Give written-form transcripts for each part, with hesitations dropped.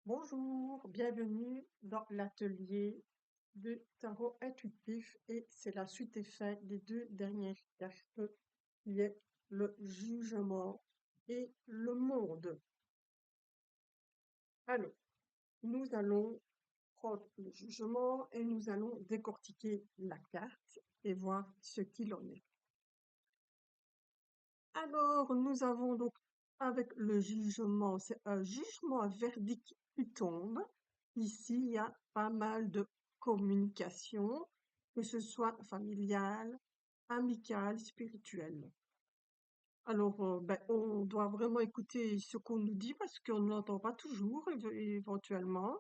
Bonjour, bienvenue dans l'atelier de tarot intuitif et c'est la suite et fin des deux dernières cartes qui est le jugement et le monde. Alors, nous allons prendre le jugement et nous allons décortiquer la carte et voir ce qu'il en est. Alors, nous avons donc avec le jugement, c'est un jugement, un verdict qui tombe. Ici, il y a pas mal de communication, que ce soit familiale, amicale, spirituelle. Alors, on doit vraiment écouter ce qu'on nous dit parce qu'on ne l'entend pas toujours, éventuellement.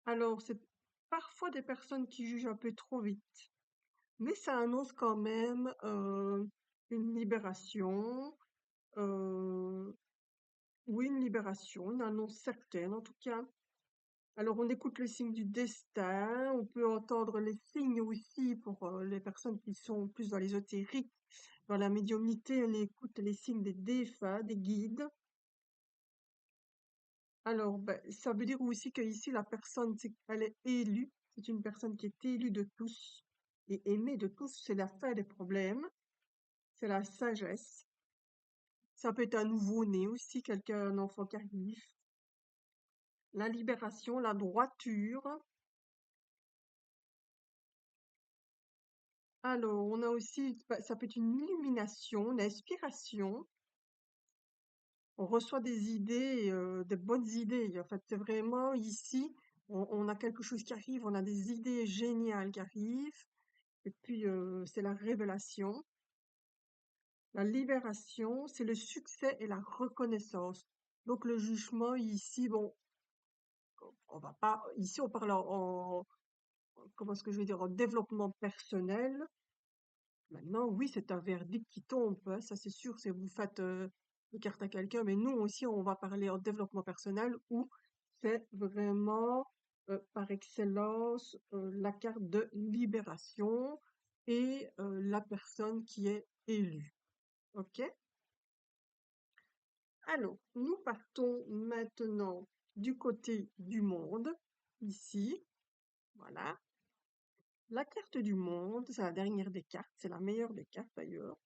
Alors, c'est parfois des personnes qui jugent un peu trop vite, mais ça annonce quand même une libération, euh, oui, une libération, une annonce certaine en tout cas. Alors on écoute le signe du destin, on peut entendre les signes aussi pour les personnes qui sont plus dans l'ésotérique, dans la médiumnité, on écoute les signes des défunts, des guides. Alors ça veut dire aussi que ici la personne, elle est élue, c'est une personne qui est élue de tous et aimée de tous, c'est la fin des problèmes, c'est la sagesse. Ça peut être un nouveau-né aussi, quelqu'un, un enfant qui arrive. La libération, la droiture. Alors, on a aussi, ça peut être une illumination, une inspiration. On reçoit des idées, des bonnes idées. En fait, c'est vraiment ici, on a quelque chose qui arrive, on a des idées géniales qui arrivent. Et puis, c'est la révélation. La libération, c'est le succès et la reconnaissance. Donc, le jugement ici, bon, on va pas, ici, on parle comment est-ce que je vais dire, en développement personnel. Maintenant, oui, c'est un verdict qui tombe, hein, ça c'est sûr, c'est vous faites une carte à quelqu'un, mais nous aussi, on va parler en développement personnel où c'est vraiment par excellence la carte de libération et la personne qui est élue. OK? Alors, nous partons maintenant du côté du monde, ici, voilà. La carte du monde, c'est la dernière des cartes, c'est la meilleure des cartes d'ailleurs.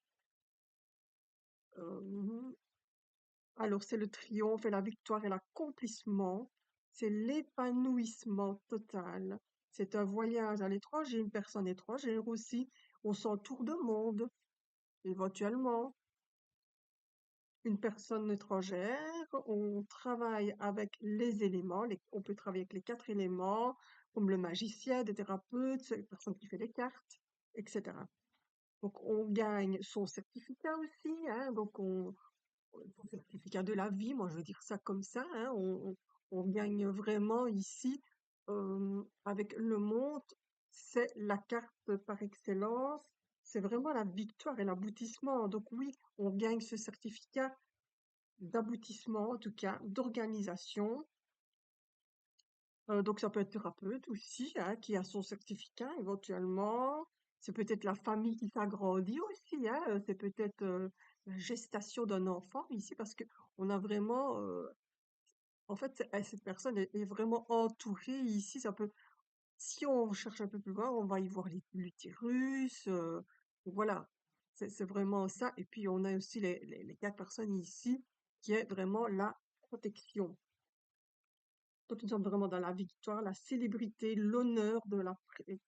Euh, Alors, c'est le triomphe et la victoire et l'accomplissement. C'est l'épanouissement total. C'est un voyage à l'étranger, une personne étrangère aussi. On s'entoure de monde, éventuellement. Une personne étrangère, on travaille avec les éléments, on peut travailler avec les quatre éléments, comme le magicien, des thérapeutes, c'est la personne qui fait les cartes, etc. Donc, on gagne son certificat aussi, hein, donc son certificat de la vie, moi je veux dire ça comme ça, hein, on gagne vraiment ici avec le monde, c'est la carte par excellence, c'est vraiment la victoire et l'aboutissement. Donc oui, on gagne ce certificat d'aboutissement, en tout cas, d'organisation. Donc ça peut être thérapeute aussi, hein, qui a son certificat éventuellement. C'est peut-être la famille qui s'agrandit aussi, hein, c'est peut-être la gestation d'un enfant ici, parce que on a vraiment, en fait, cette personne est vraiment entourée ici. Ça peut, si on cherche un peu plus loin, on va y voir l'utérus. Voilà, c'est vraiment ça. Et puis on a aussi les quatre personnes ici, qui est vraiment la protection. Donc, nous sommes vraiment dans la victoire, la célébrité, l'honneur de la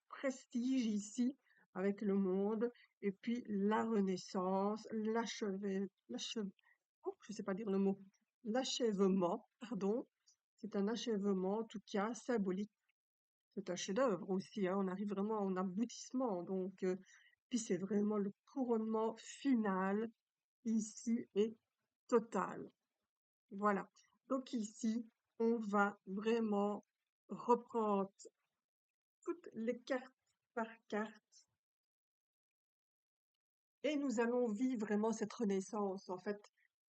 prestige ici avec le monde, et puis la renaissance, oh, je sais pas dire le mot, l'achèvement, pardon. C'est un achèvement, en tout cas, symbolique. C'est un chef-d'œuvre aussi, hein. On arrive vraiment à un aboutissement. Donc, puis c'est vraiment le couronnement final ici et total. Voilà. Donc ici, on va vraiment reprendre toutes les cartes par carte et nous allons vivre vraiment cette renaissance, en fait.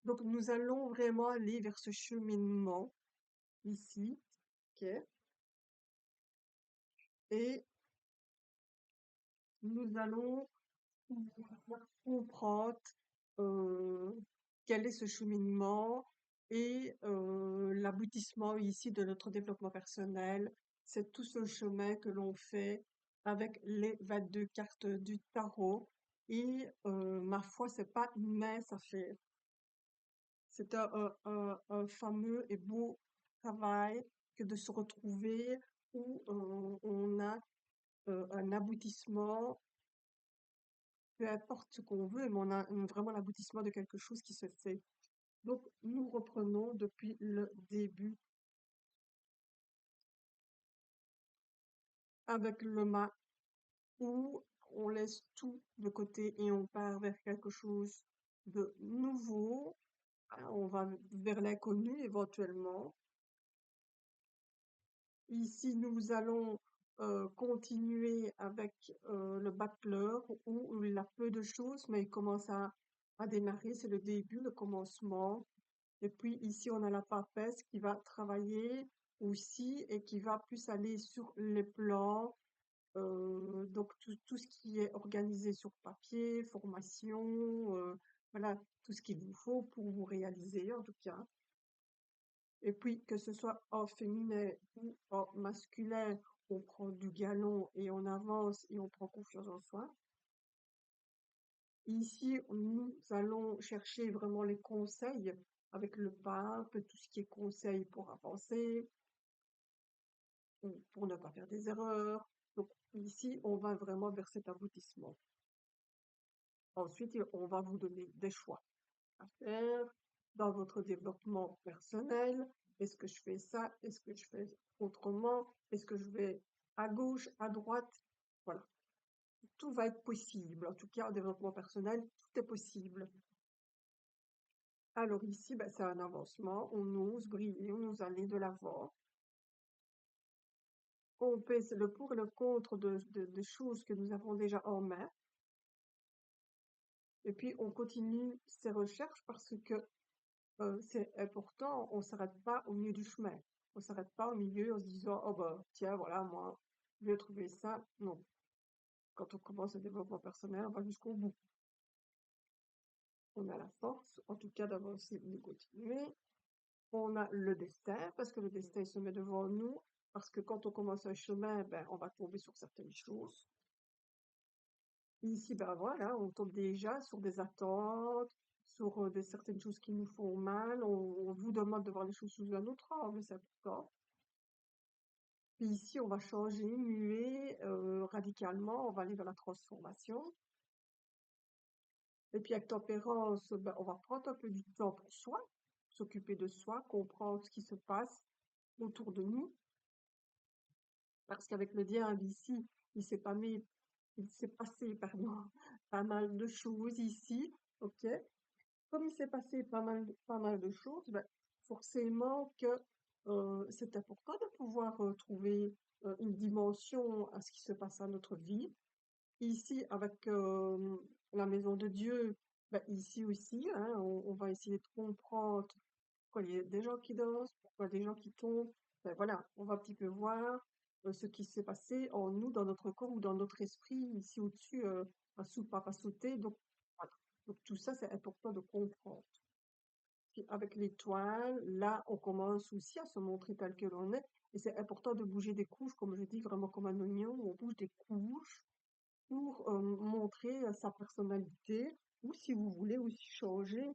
Donc nous allons vraiment aller vers ce cheminement ici, ok? Et nous allons pouvoir comprendre euh, quel est ce cheminement et l'aboutissement ici de notre développement personnel. C'est tout ce chemin que l'on fait avec les 22 cartes du tarot. Et ma foi, c'est pas une mince affaire. C'est un fameux et beau travail que de se retrouver où on a un aboutissement, peu importe ce qu'on veut, mais on a vraiment l'aboutissement de quelque chose qui se fait. Donc, nous reprenons depuis le début avec le mât où on laisse tout de côté et on part vers quelque chose de nouveau. Hein, on va vers l'inconnu éventuellement. Ici, nous allons continuer avec le battleur où il a peu de choses, mais il commence à démarrer. C'est le début, le commencement. Et puis ici, on a la papesse qui va travailler aussi et qui va plus aller sur les plans. Donc tout ce qui est organisé sur papier, formation, voilà, tout ce qu'il vous faut pour vous réaliser en tout cas. Et puis que ce soit en féminin ou en masculin, on prend du galon et on avance et on prend confiance en soi. Ici, nous allons chercher vraiment les conseils avec le pape, tout ce qui est conseil pour avancer, ou pour ne pas faire des erreurs. Donc ici, on va vraiment vers cet aboutissement. Ensuite, on va vous donner des choix à faire dans votre développement personnel. Est-ce que je fais ça? Est-ce que je fais autrement? Est-ce que je vais à gauche, à droite? Voilà. Tout va être possible. En tout cas, en développement personnel, tout est possible. Alors ici, ben, c'est un avancement. On ose briller, on ose aller de l'avant. On pèse le pour et le contre de choses que nous avons déjà en main. Et puis, on continue ces recherches parce que c'est important, on s'arrête pas au milieu du chemin. On s'arrête pas au milieu en se disant, oh bah, tiens, voilà, moi, je vais trouver ça. Non. Quand on commence le développement personnel, on va jusqu'au bout. On a la force, en tout cas, d'avancer et de continuer. On a le destin, parce que le destin il se met devant nous, parce que quand on commence un chemin, ben, on va tomber sur certaines choses. Ici, ben voilà, on tombe déjà sur des attentes, sur certaines choses qui nous font mal. On vous demande de voir les choses sous un autre angle, c'est important. Puis ici, on va changer, muer radicalement, on va aller vers la transformation. Et puis avec tempérance, ben, on va prendre un peu du temps pour soi, s'occuper de soi, comprendre ce qui se passe autour de nous. Parce qu'avec le diable ici, il s'est pas mis, il s'est passé, pardon, pas mal de choses ici, ok? Comme il s'est passé pas mal de choses, ben, forcément que c'est important de pouvoir trouver une dimension à ce qui se passe à notre vie. Ici, avec la maison de Dieu, ben, ici aussi, hein, on va essayer de comprendre pourquoi il y a des gens qui dansent, pourquoi des gens qui tombent. Ben, voilà, on va un petit peu voir ce qui s'est passé en nous, dans notre corps ou dans notre esprit, ici au-dessus, à pas sauter. Donc, voilà. Donc tout ça, c'est important de comprendre. Puis avec l'étoile, là, on commence aussi à se montrer tel que l'on est. Et c'est important de bouger des couches, comme je dis, vraiment comme un oignon, on bouge des couches pour montrer sa personnalité, ou si vous voulez aussi changer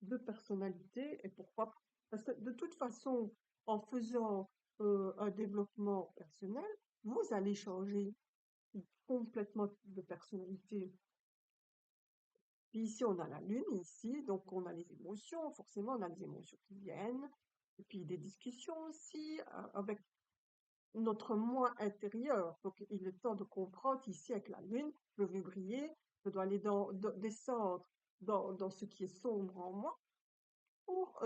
de personnalité, et pourquoi pas. Parce que de toute façon, en faisant un développement personnel, vous allez changer complètement de personnalité. Puis ici, on a la lune, ici, donc on a les émotions, forcément, on a les émotions qui viennent, et puis des discussions aussi avec notre moi intérieur. Donc, il est temps de comprendre ici avec la lune, je veux briller, je dois aller descendre dans ce qui est sombre en moi pour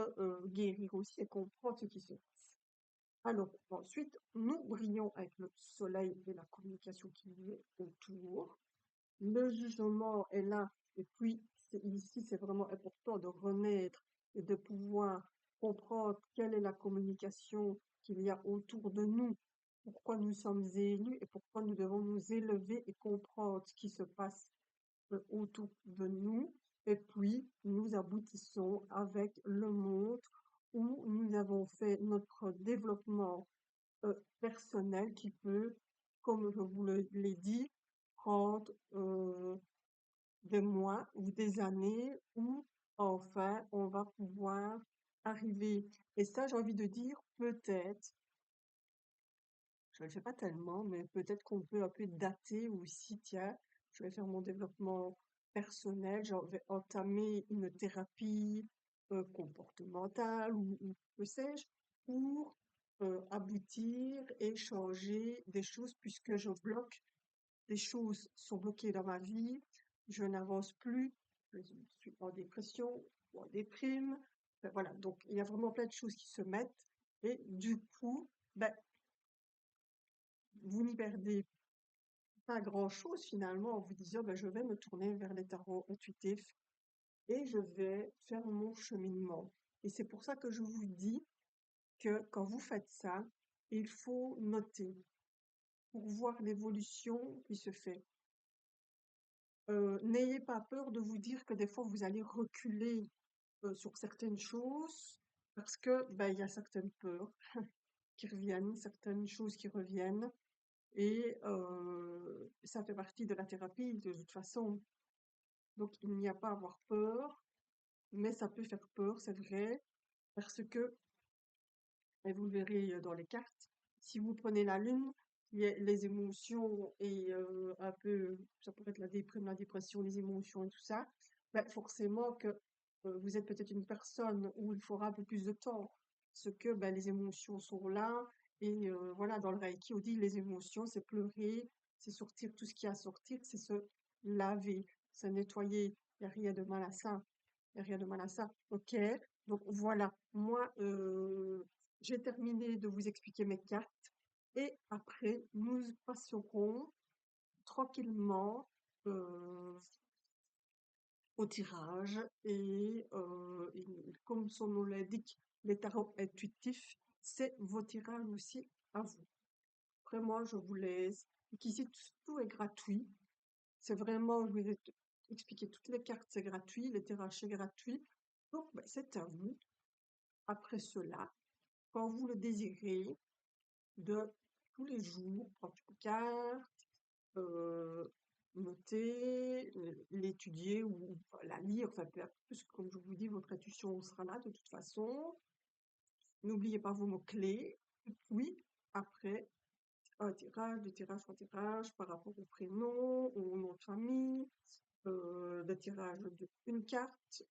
guérir aussi et comprendre ce qui se passe. Alors, ensuite, nous brillons avec le soleil et la communication qui nous est autour. Le jugement est là, et puis ici, c'est vraiment important de renaître et de pouvoir comprendre quelle est la communication qu'il y a autour de nous, pourquoi nous sommes élus et pourquoi nous devons nous élever et comprendre ce qui se passe autour de nous. Et puis, nous aboutissons avec le montre où nous avons fait notre développement personnel qui peut, comme je vous l'ai dit, prendre des mois ou des années où enfin on va pouvoir arriver. Et ça, j'ai envie de dire, peut-être, je ne le fais pas tellement, mais peut-être qu'on peut un peu dater aussi, tiens, je vais faire mon développement personnel, je vais entamer une thérapie comportementale ou que sais-je, pour aboutir et changer des choses puisque je bloque, des choses sont bloquées dans ma vie, je n'avance plus, je suis en dépression ou en déprime, ben voilà, donc il y a vraiment plein de choses qui se mettent et du coup, ben, vous n'y perdez pas grand-chose finalement en vous disant ben, je vais me tourner vers les tarots intuitifs et je vais faire mon cheminement. Et c'est pour ça que je vous dis que quand vous faites ça, il faut noter pour voir l'évolution qui se fait. N'ayez pas peur de vous dire que des fois vous allez reculer sur certaines choses parce que ben, il y a certaines peurs qui reviennent, certaines choses qui reviennent et ça fait partie de la thérapie de toute façon. Donc, il n'y a pas à avoir peur, mais ça peut faire peur, c'est vrai, parce que, et vous le verrez dans les cartes, si vous prenez la lune, qui est les émotions et un peu, ça pourrait être la déprime, la dépression, les émotions et tout ça, ben forcément que vous êtes peut-être une personne où il faudra un peu plus de temps, parce que ben, les émotions sont là, et voilà, dans le Reiki, on dit les émotions, c'est pleurer, c'est sortir tout ce qu'il y a à sortir, c'est se laver, se nettoyer, il n'y a rien de mal à ça. Il n'y a rien de mal à ça. Ok, donc voilà, moi, j'ai terminé de vous expliquer mes cartes et après, nous passerons tranquillement euh, au tirage et comme son nom l'indique, les tarots intuitifs, c'est vos tirages aussi à vous. Vraiment, je vous laisse. Qu'ici, tout est gratuit. C'est vraiment, je vous ai expliqué toutes les cartes, c'est gratuit, les tirages, c'est gratuit. Donc, ben, c'est à vous. Après cela, quand vous le désirez, de tous les jours, prendre une carte, euh, noter, l'étudier ou la lire, enfin, peu importe, parce que comme je vous dis, votre intuition sera là de toute façon. N'oubliez pas vos mots-clés. Et puis, après, un tirage, deux tirages, trois tirages par rapport au prénom, au nom de famille, le tirage de une carte,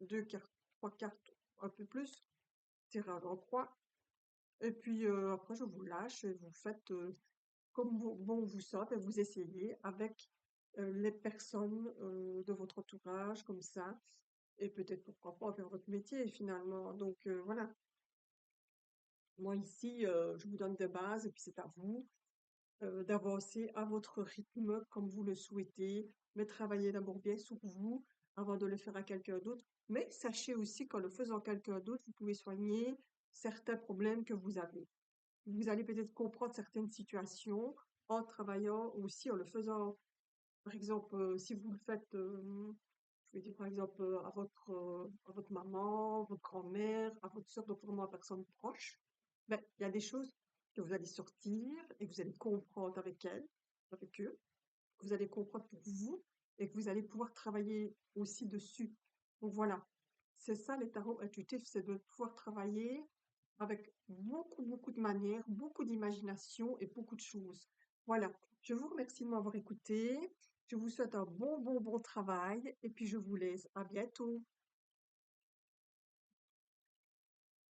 deux cartes, trois cartes, un peu plus, tirage en croix. Et puis après, je vous lâche et vous faites comme bon vous semble et vous essayez avec les personnes de votre entourage comme ça. Et peut-être pourquoi pas faire votre métier finalement. Donc voilà, moi ici, je vous donne des bases et puis c'est à vous d'avancer à votre rythme comme vous le souhaitez, mais travaillez d'abord bien sur vous avant de le faire à quelqu'un d'autre. Mais sachez aussi qu'en le faisant à quelqu'un d'autre, vous pouvez soigner certains problèmes que vous avez. Vous allez peut-être comprendre certaines situations en travaillant aussi, en le faisant. Par exemple, si vous le faites, je vais dire par exemple à votre maman, votre grand-mère, à votre sœur, donc vraiment à personne proche, ben, il y a des choses que vous allez sortir et que vous allez comprendre avec elles, avec eux, que vous allez comprendre pour vous et que vous allez pouvoir travailler aussi dessus. Donc voilà, c'est ça les tarots intuitifs, c'est de pouvoir travailler avec beaucoup, beaucoup de manières, beaucoup d'imagination et beaucoup de choses. Voilà, je vous remercie de m'avoir écouté. Je vous souhaite un bon travail et puis je vous laisse. À bientôt.